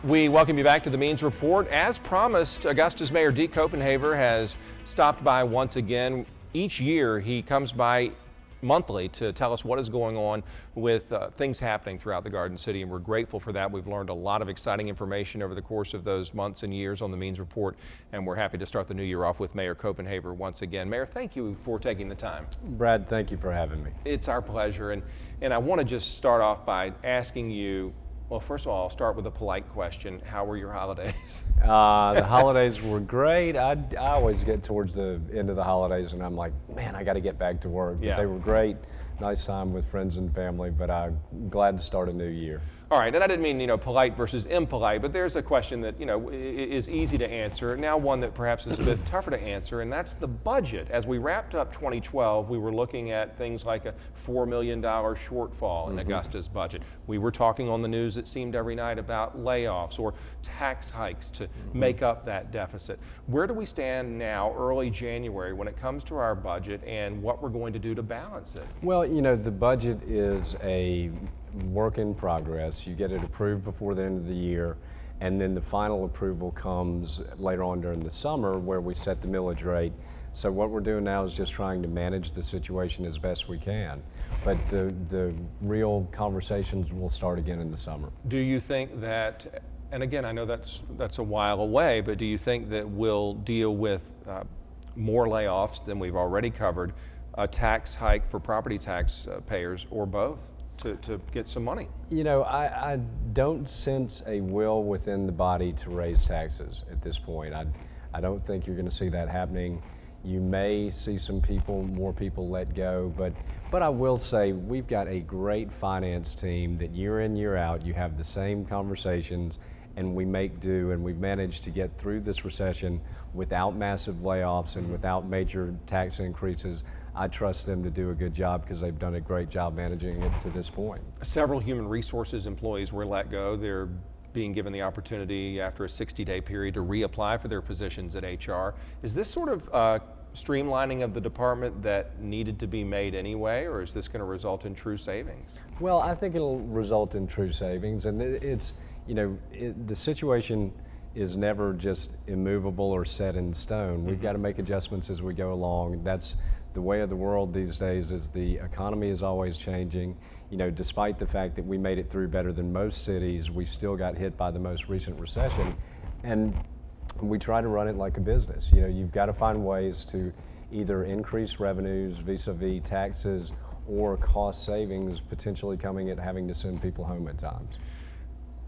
We welcome you back to the Means Report. As promised, Augusta's Mayor Deke Copenhaver has stopped by once again. Each year he comes by monthly to tell us what is going on with things happening throughout the Garden City, and we're grateful for that. We've learned a lot of exciting information over the course of those months and years on the Means Report, and we're happy to start the new year off with Mayor Copenhaver once again. Mayor, thank you for taking the time. Brad, thank you for having me. It's our pleasure, and I want to just start off by asking you, well, first of all, I'll start with a polite question. How were your holidays? The holidays were great. I always get towards the end of the holidays and I'm like, man, I got to get back to work. But they were great. Nice time with friends and family, but I'm glad to start a new year. All right, and I didn't mean, polite versus impolite, but there's a question that, is easy to answer. Now one that perhaps is a bit tougher to answer, and that's the budget. As we wrapped up 2012, we were looking at things like a $4 million shortfall in Augusta's budget. We were talking on the news, it seemed, every night about layoffs or tax hikes to make up that deficit. Where do we stand now, early January, when it comes to our budget and what we're going to do to balance it? Well, the budget is a work in progress. You get it approved before the end of the year, and then the final approval comes later on during the summer where we set the millage rate. So what we're doing now is just trying to manage the situation as best we can. But the real conversations will start again in the summer. Do you think that, and again, I know that's a while away, but do you think that we'll deal with more layoffs than we've already covered, a tax hike for property tax payers, or both? To get some money? I don't sense a will within the body to raise taxes at this point. I don't think you're going to see that happening. You may see more people let go, but I will say we've got a great finance team that year in, year out, you have the same conversations and we make do, and we've managed to get through this recession without massive layoffs and without major tax increases. I trust them to do a good job because they've done a great job managing it to this point. Several human resources employees were let go. They're being given the opportunity after a 60-day period to reapply for their positions at HR. Is this sort of streamlining of the department that needed to be made anyway, or is this going to result in true savings? Well, I think it'll result in true savings, and it's, the situation is never just immovable or set in stone. We've got to make adjustments as we go along. That's the way of the world these days. Is the economy is always changing. Despite the fact that we made it through better than most cities, we still got hit by the most recent recession, and we try to run it like a business. You've got to find ways to either increase revenues vis-a-vis taxes or cost savings potentially coming at having to send people home at times.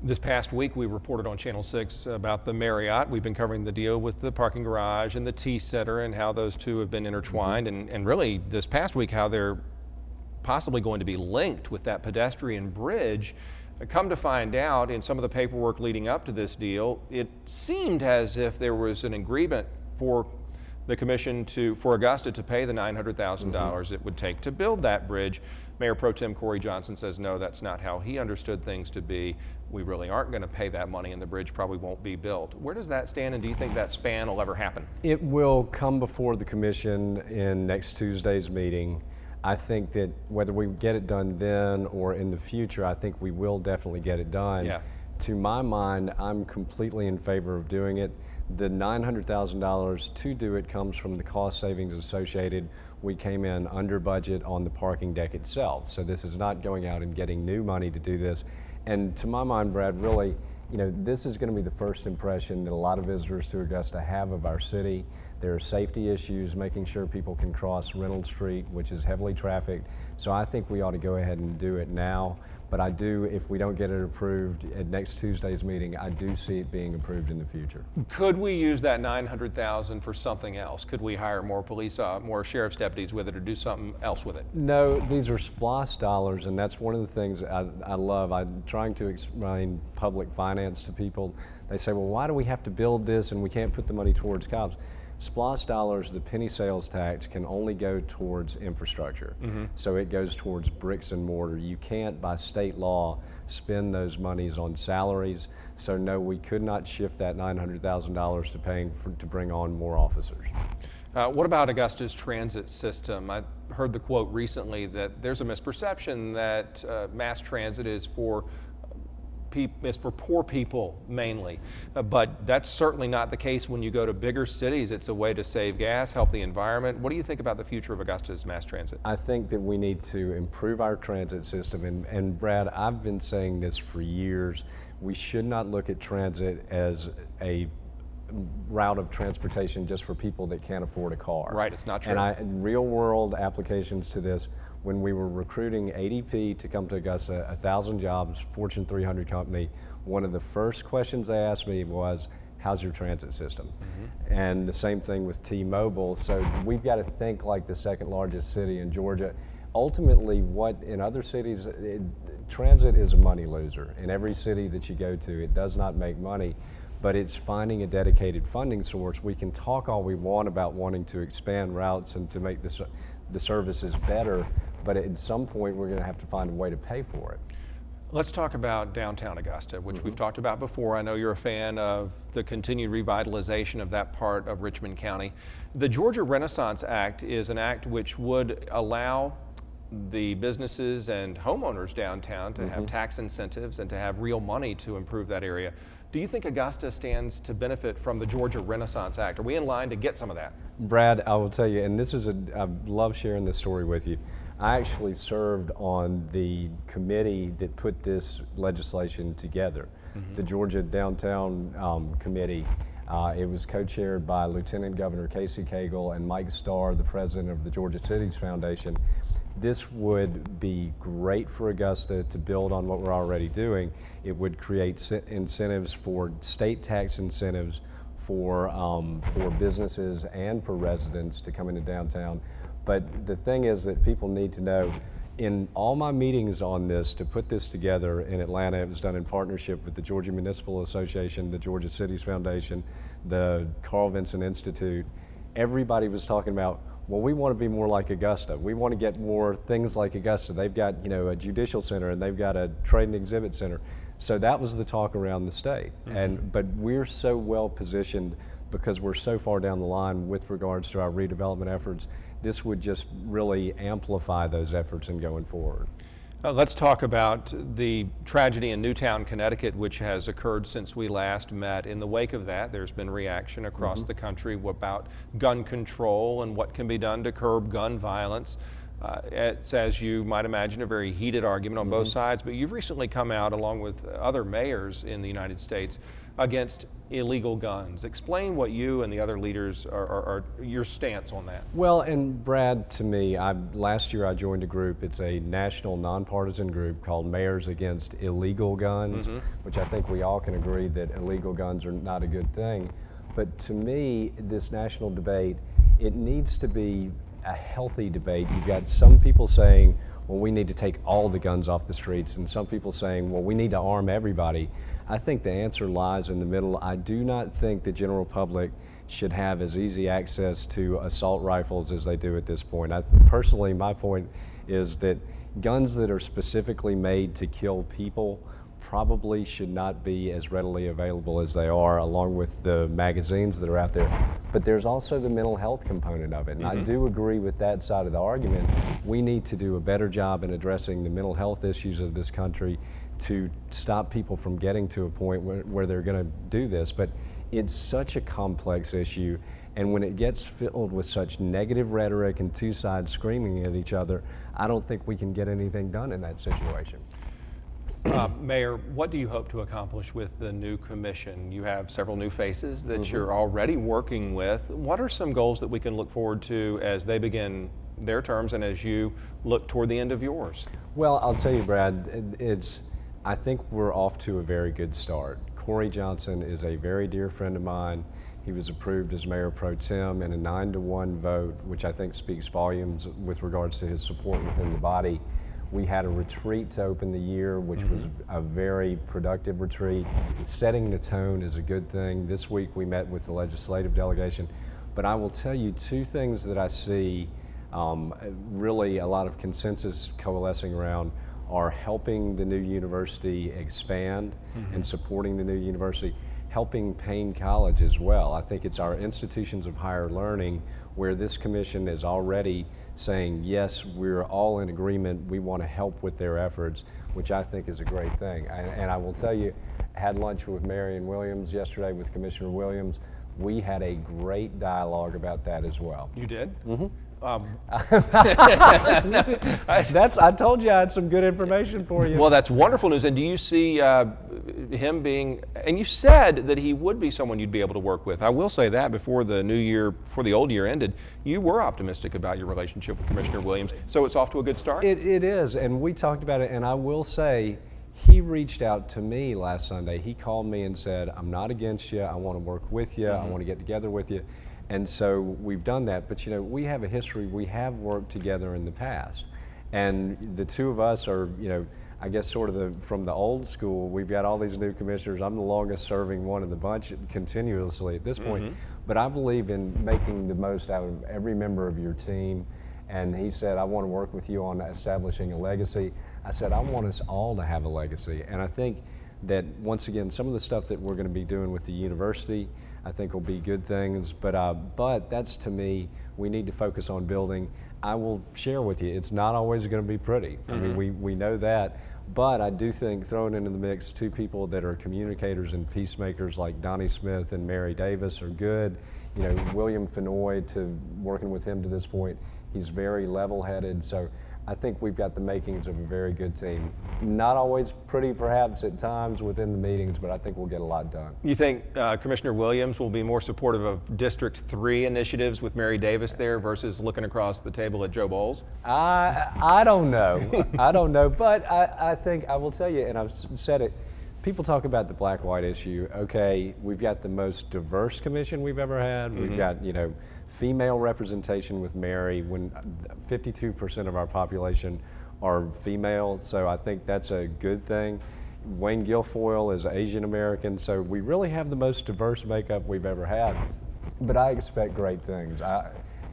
This past week, we reported on Channel 6 about the Marriott. We've been covering the deal with the parking garage and the T Center and how those two have been intertwined, and really this past week how they're possibly going to be linked with that pedestrian bridge. Come to find out, in some of the paperwork leading up to this deal, it seemed as if there was an agreement for the commission for Augusta to pay the $900,000 it would take to build that bridge. Mayor Pro Tem Corey Johnson says no, that's not how he understood things to be. We really aren't going to pay that money and the bridge probably won't be built. Where does that stand, and do you think that span will ever happen? It will come before the commission in next Tuesday's meeting. I think that whether we get it done then or in the future, I think we will definitely get it done. Yeah. To my mind, I'm completely in favor of doing it. The $900,000 to do it comes from the cost savings associated. We came in under budget on the parking deck itself. So this is not going out and getting new money to do this. And to my mind, Brad, really, this is going to be the first impression that a lot of visitors to Augusta have of our city. There are safety issues, making sure people can cross Reynolds Street, which is heavily trafficked. So I think we ought to go ahead and do it now. But I do, if we don't get it approved at next Tuesday's meeting, I do see it being approved in the future. Could we use that $900,000 for something else? Could we hire more police, more sheriff's deputies with it, or do something else with it? No, these are SPLOST dollars, and that's one of the things I love. I'm trying to explain public finance to people. They say, well, why do we have to build this and we can't put the money towards cops? SPLOST dollars, the penny sales tax, can only go towards infrastructure. So it goes towards bricks and mortar. You can't, by state law, spend those monies on salaries. So no, we could not shift that $900,000 to paying to bring on more officers. What about Augusta's transit system? I heard the quote recently that there's a misperception that mass transit is for is for poor people mainly, but that's certainly not the case when you go to bigger cities. It's a way to save gas, help the environment. What do you think about the future of Augusta's mass transit? I think that we need to improve our transit system, and Brad, I've been saying this for years. We should not look at transit as a route of transportation just for people that can't afford a car. Right, it's not true. And real world applications to this, when we were recruiting ADP to come to Augusta, 1,000 jobs, Fortune 300 company, one of the first questions they asked me was, how's your transit system? And the same thing with T-Mobile. So we've got to think like the second largest city in Georgia. Ultimately, what in other cities, transit is a money loser. In every city that you go to, it does not make money, but it's finding a dedicated funding source. We can talk all we want about wanting to expand routes and to make the services better, but at some point we're going to have to find a way to pay for it. Let's talk about downtown Augusta, which we've talked about before. I know you're a fan of the continued revitalization of that part of Richmond County. The Georgia Renaissance Act is an act which would allow the businesses and homeowners downtown to have tax incentives and to have real money to improve that area. Do you think Augusta stands to benefit from the Georgia Renaissance Act? Are we in line to get some of that? Brad, I will tell you, and I love sharing this story with you. I actually served on the committee that put this legislation together, the Georgia Downtown Committee. It was co-chaired by Lieutenant Governor Casey Cagle and Mike Starr, the president of the Georgia Cities Foundation. This would be great for Augusta to build on what we're already doing. It would create incentives for state tax incentives for businesses and for residents to come into downtown. But the thing is that people need to know, in all my meetings on this to put this together in Atlanta, it was done in partnership with the Georgia Municipal Association, the Georgia Cities Foundation, the Carl Vinson Institute. Everybody was talking about, well, we want to be more like Augusta. We want to get more things like Augusta. They've got, a judicial center and they've got a trade and exhibit center. So that was the talk around the state. But we're so well positioned because we're so far down the line with regards to our redevelopment efforts. This would just really amplify those efforts in going forward. Let's talk about the tragedy in Newtown, Connecticut, which has occurred since we last met. In the wake of that, there's been reaction across the country about gun control and what can be done to curb gun violence. It's, as you might imagine, a very heated argument on both sides, but you've recently come out, along with other mayors in the United States, against illegal guns. Explain what you and the other leaders are your stance on that. Well, and Brad, to me, last year I joined a group. It's a national nonpartisan group called Mayors Against Illegal Guns, which I think we all can agree that illegal guns are not a good thing. But to me, this national debate, it needs to be a healthy debate. You've got some people saying, well, we need to take all the guns off the streets, and some people saying, well, we need to arm everybody. I think the answer lies in the middle. I do not think the general public should have as easy access to assault rifles as they do at this point. Personally, my point is that guns that are specifically made to kill people probably should not be as readily available as they are, along with the magazines that are out there. But there's also the mental health component of it, and I do agree with that side of the argument. We need to do a better job in addressing the mental health issues of this country to stop people from getting to a point where they're going to do this. But it's such a complex issue, and when it gets filled with such negative rhetoric and two sides screaming at each other, I don't think we can get anything done in that situation. Mayor, what do you hope to accomplish with the new commission? You have several new faces that you're already working with. What are some goals that we can look forward to as they begin their terms and as you look toward the end of yours? Well, I'll tell you, Brad, I think we're off to a very good start. Corey Johnson is a very dear friend of mine. He was approved as Mayor Pro Tem in a 9-to-1 vote, which I think speaks volumes with regards to his support within the body. We had a retreat to open the year, which was a very productive retreat. Setting the tone is a good thing. This week we met with the legislative delegation. But I will tell you two things that I see really a lot of consensus coalescing around are helping the new university expand and supporting the new university, helping Payne College as well. I think it's our institutions of higher learning where this commission is already saying, yes, we're all in agreement, we want to help with their efforts, which I think is a great thing. And I will tell you, I had lunch with Marion Williams yesterday with Commissioner Williams. We had a great dialogue about that as well. You did? Mm-hmm. I told you I had some good information for you. Well, that's wonderful news. And do you see him being, and you said that he would be someone you'd be able to work with. I will say that before the new year, before the old year ended, you were optimistic about your relationship with Commissioner Williams. So it's off to a good start? It is, and we talked about it, and I will say, he reached out to me last Sunday. He called me and said, I'm not against you, I want to work with you, I want to get together with you. And so we've done that, but you know, we have a history, we have worked together in the past. And the two of us are, you know, I guess sort of from the old school. We've got all these new commissioners. I'm the longest serving one of the bunch continuously at this point. But I believe in making the most out of every member of your team. And he said, I want to work with you on establishing a legacy. I said, I want us all to have a legacy. And I think that, once again, some of the stuff that we're going to be doing with the university, I think will be good things, but that's, to me, we need to focus on building. I will share with you, it's not always going to be pretty. I mean, we know that, but I do think throwing into the mix two people that are communicators and peacemakers like Donnie Smith and Mary Davis are good. You know, William Fenoy, to working with him to this point, he's very level-headed, so I think we've got the makings of a very good team. Not always pretty, perhaps, at times within the meetings, but I think we'll get a lot done. You think Commissioner Williams will be more supportive of District 3 initiatives with Mary Davis there versus looking across the table at Joe Bowles? I don't know. I don't know, but I think I will tell you, and I've said it, people talk about the black-white issue. Okay, we've got the most diverse commission we've ever had. We've got, you know, female representation with Mary, when 52% of our population are female, so I think that's a good thing. Wayne Guilfoyle is Asian American, so we really have the most diverse makeup we've ever had. But I expect great things.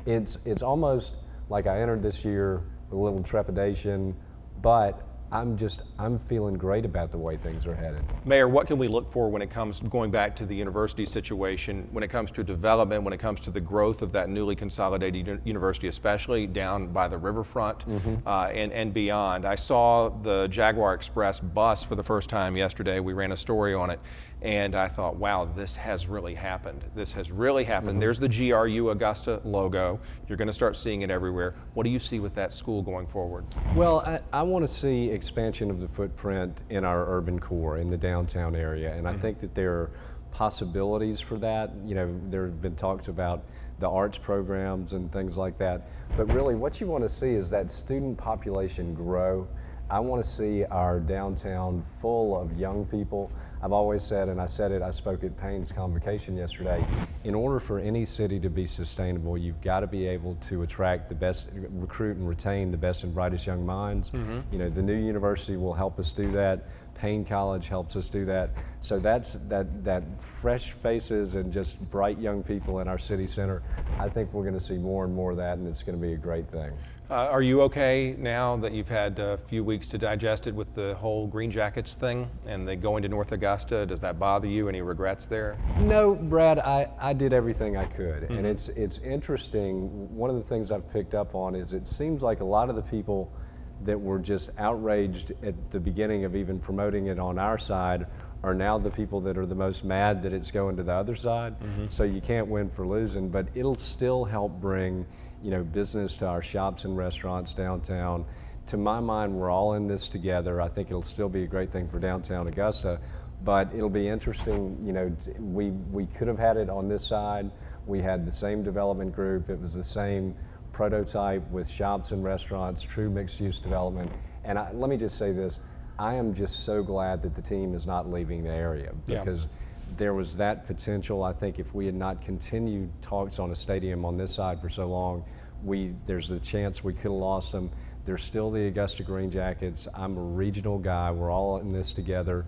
It's almost like I entered this year with a little trepidation, but I'm feeling great about the way things are headed. Mayor, what can we look for when it comes, going back to the university situation, when it comes to development, when it comes to the growth of that newly consolidated university, especially down by the riverfront and beyond? I saw the Jaguar Express bus for the first time yesterday. We ran a story on it, and I thought, wow, this has really happened. This has really happened. There's the GRU Augusta logo. You're going to start seeing it everywhere. What do you see with that school going forward? Well, I want to see expansion of the footprint in our urban core, in the downtown area, and I think that there are possibilities for that. You know, there have been talks about the arts programs and things like that, but really what you want to see is that student population grow. I want to see our downtown full of young people. I've always said, and I said it, I spoke at Payne's convocation yesterday, in order for any city to be sustainable, you've got to be able to attract the best, recruit and retain the best and brightest young minds. You know, the new university will help us do that. Payne College helps us do that. So that's that fresh faces and just bright young people in our city center. I think we're going to see more and more of that, and it's going to be a great thing. Are you okay now that you've had a few weeks to digest it with the whole Green Jackets thing and the going to North Augusta? Does that bother you? Any regrets there? No, Brad, I did everything I could. And it's interesting, one of the things I've picked up on is it seems like a lot of the people that were just outraged at the beginning of even promoting it on our side are now the people that are the most mad that it's going to the other side. So you can't win for losing, but it'll still help bring, you know, business to our shops and restaurants downtown. To my mind, we're all in this together. I think it'll still be a great thing for downtown Augusta, but it'll be interesting. You know, we could have had it on this side. We had the same development group. It was the same prototype with shops and restaurants, true mixed-use development. And let me just say this, I am just so glad that the team is not leaving the area, because there was that potential. I think if we had not continued talks on a stadium on this side for so long, there's a chance we could have lost them. There's still the Augusta Green Jackets. I'm a regional guy. We're all in this together.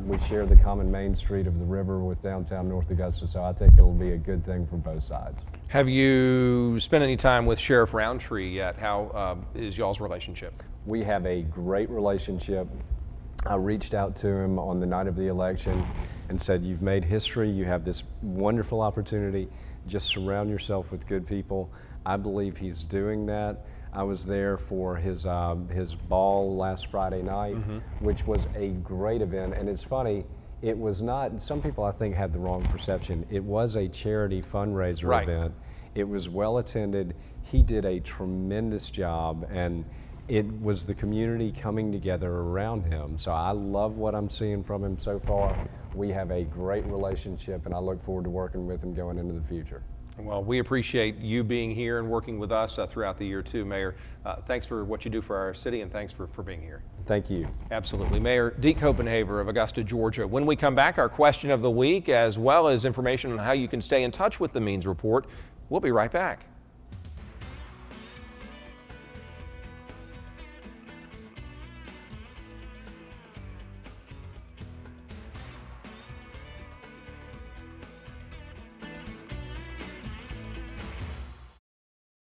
We share the common main street of the river with downtown North Augusta, so I think it'll be a good thing for both sides. Have you spent any time with Sheriff Roundtree yet? How is y'all's relationship? We have a great relationship. I reached out to him on the night of the election and said, you've made history, you have this wonderful opportunity, just surround yourself with good people. I believe he's doing that. I was there for his ball last Friday night, which was a great event. And it's funny, it was not, some people I think had the wrong perception. It was a charity fundraiser event. It was well attended. He did a tremendous job, and it was the community coming together around him. So I love what I'm seeing from him so far. We have a great relationship, and I look forward to working with him going into the future. Well, we appreciate you being here and working with us throughout the year too, Mayor. Thanks for what you do for our city, and thanks for being here. Thank you. Absolutely. Mayor Deke Copenhaver of Augusta, Georgia. When we come back, our question of the week, as well as information on how you can stay in touch with the Means Report. We'll be right back.